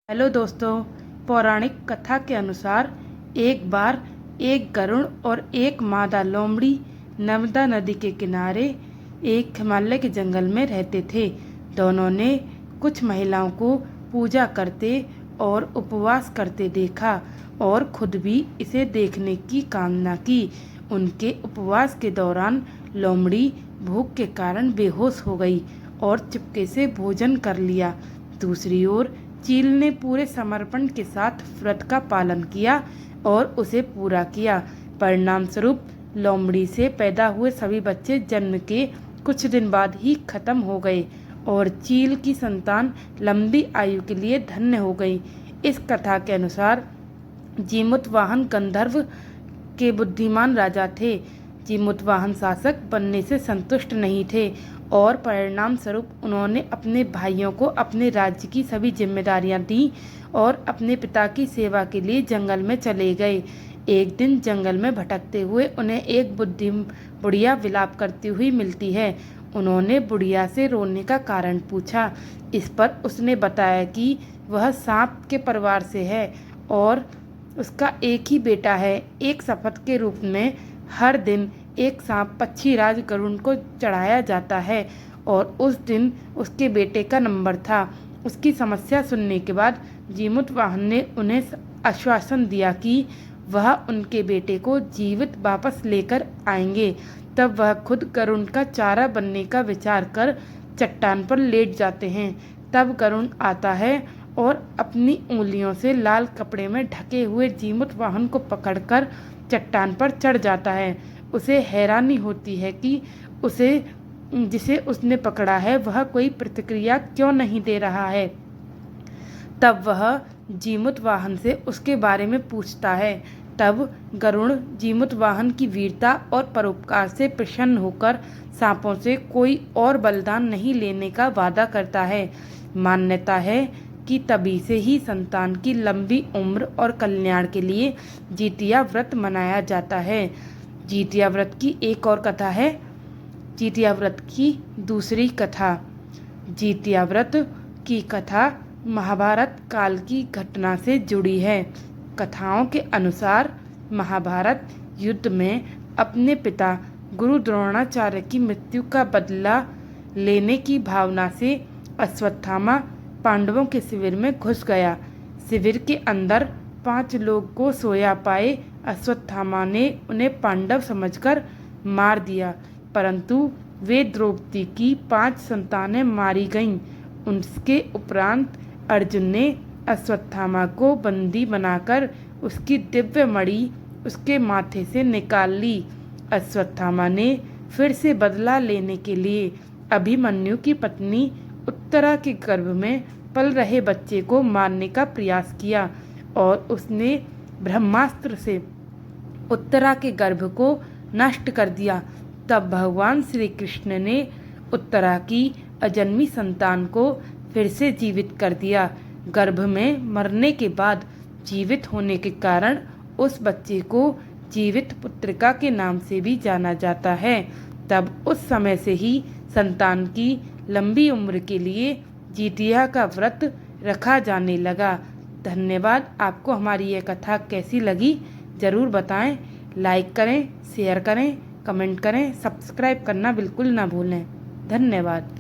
Hello दोस्तों, पौराणिक कथा के अनुसार एक बार एक गरुड़ और एक मादा लोमड़ी नर्मदा नदी के किनारे एक हिमालय के जंगल में रहते थे। दोनों ने कुछ महिलाओं को पूजा करते और उपवास करते देखा और खुद भी इसे देखने की कामना की। उनके उपवास के दौरान लोमड़ी भूख के कारण बेहोश हो गई और चुपके से भोजन कर लिया। दूसरी ओर चील ने पूरे समर्पण के साथ व्रत का पालन किया और उसे पूरा किया। परिणाम स्वरूप लोमड़ी से पैदा हुए सभी बच्चे जन्म के कुछ दिन बाद ही खत्म हो गए और चील की संतान लंबी आयु के लिए धन्य हो गई। इस कथा के अनुसार जीमूतवाहन गंधर्व के बुद्धिमान राजा थे। जीमूतवाहन शासक बनने से संतुष्ट नहीं थे और परिणाम स्वरूप उन्होंने अपने भाइयों को अपने राज्य की सभी जिम्मेदारियां दी और अपने पिता की सेवा के लिए जंगल में चले गए। एक दिन जंगल में भटकते हुए उन्हें एक बुढ़िया विलाप करती हुई मिलती है। उन्होंने बुढ़िया से रोने का कारण पूछा। इस पर उसने बताया कि वह सांप के परिवार से है और उसका एक ही बेटा है। एक शपथ के रूप में हर दिन एक सांप पक्षीराज गरुड़ को चढ़ाया जाता है और उस दिन उसके बेटे का नंबर था। उसकी समस्या सुनने के बाद जीमूतवाहन ने उन्हें आश्वासन दिया कि वह उनके बेटे को जीवित वापस लेकर आएंगे। तब वह खुद गरुड़ का चारा बनने का विचार कर चट्टान पर लेट जाते हैं। तब गरुड़ आता है और अपनी उंगलियों से लाल कपड़े में ढके हुए जीमूतवाहन को पकड़कर चट्टान पर चढ़ जाता है। उसे हैरानी होती है कि जिसे उसने पकड़ा है वह कोई प्रतिक्रिया क्यों नहीं दे रहा है। तब वह जीमूतवाहन से उसके बारे में पूछता है। तब गरुड़ जीमूतवाहन की वीरता और परोपकार से प्रसन्न होकर सांपों से कोई और बलिदान नहीं लेने का वादा करता है। मान्यता है कि तभी से ही संतान की लंबी उम्र और कल्याण के लिए जितिया व्रत मनाया जाता है। जितिया व्रत की एक और कथा है। जितिया व्रत की दूसरी कथा। जितिया व्रत की कथा महाभारत काल की घटना से जुड़ी है। कथाओं के अनुसार महाभारत युद्ध में अपने पिता गुरु द्रोणाचार्य की मृत्यु का बदला लेने की भावना से अश्वत्थामा पांडवों के शिविर में घुस गया। शिविर के अंदर 5 लोग को सोया पाए अश्वत्थामा ने उन्हें पांडव समझकर मार दिया, परंतु वे द्रौपदी की 5 संतानें मारी गईं। उसके उपरांत अर्जुन ने अश्वत्थामा को बंदी बनाकर उसकी दिव्य मणि उसके माथे से निकाल ली। अश्वत्थामा ने फिर से बदला लेने के लिए अभिमन्यु की पत्नी उत्तरा के गर्भ में पल रहे बच्चे को मारने का प्रयास किया और उसने ब्रह्मास्त्र से उत्तरा के गर्भ को नष्ट कर दिया। तब भगवान श्री कृष्ण ने उत्तरा की अजन्मी संतान को फिर से जीवित कर दिया। गर्भ में मरने के बाद जीवित होने के कारण उस बच्चे को जीवित पुत्रिका के नाम से भी जाना जाता है। तब उस समय से ही संतान की लंबी उम्र के लिए जितिया का व्रत रखा जाने लगा। धन्यवाद। आपको हमारी ये कथा कैसी लगी ज़रूर बताएं। लाइक करें, शेयर करें, कमेंट करें, सब्सक्राइब करना बिल्कुल ना भूलें। धन्यवाद।